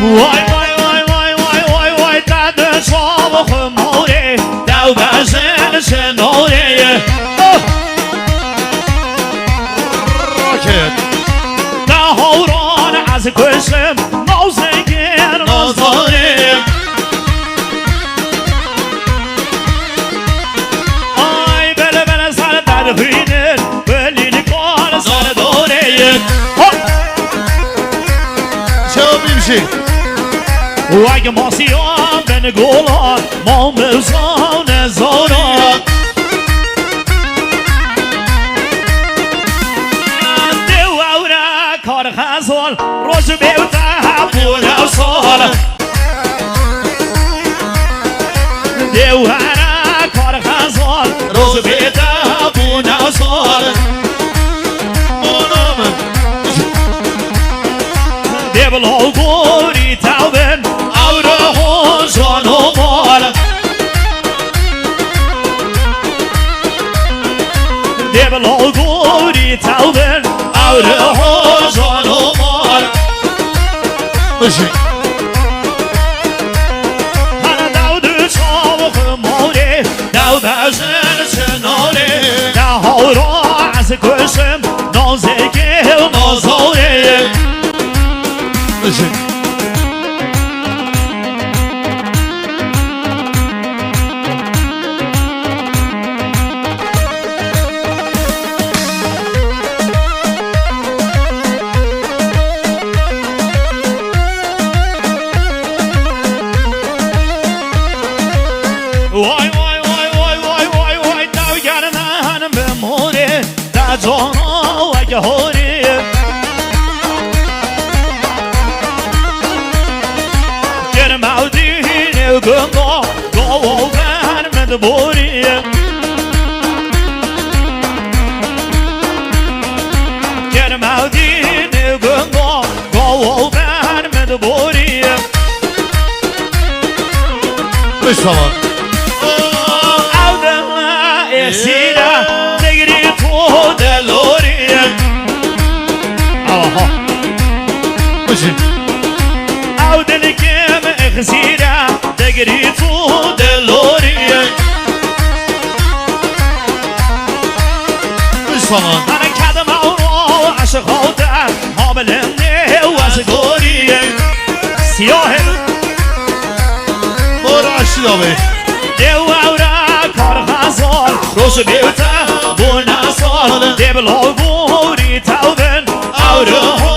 Vay vay vay vay vay vay vay ta de sove gemore Dau gazen senore Rocket Da horon az kusem Nozegen nozorim Ay bele bele sar darhinin Belini kol sar doreyin Şöyle bir şey Vay masiyon beni golan Ma mevzane zoran کار خزال روز بیوته بونه سال دیوهره کار خزال روز بیوته بونه سال دیبلو گوری تاوین اوره خوشان و مال دیبلو گوری تاوین اوره خوشان و مال Işık Hana davdu çabuk mori Davdazın senori Dahora az kuşum Nozekil nozori Işık Vay vay vay vay vay vay vay Dav yarından memori Da zona vay hori Germavdine gönga Gavo vermedi bori Germavdine gönga Gavo vermedi bori Beş falan Esira negri tu deloria Aha Işık Auden kem esira negri tu deloria Beş falan Ana kadam avro aşık oldu Habelimde vazı goriye Siyahel Mor aşırı abi Devavra kar hazal Rozu bevta buna sal Deblo gori tavben Avro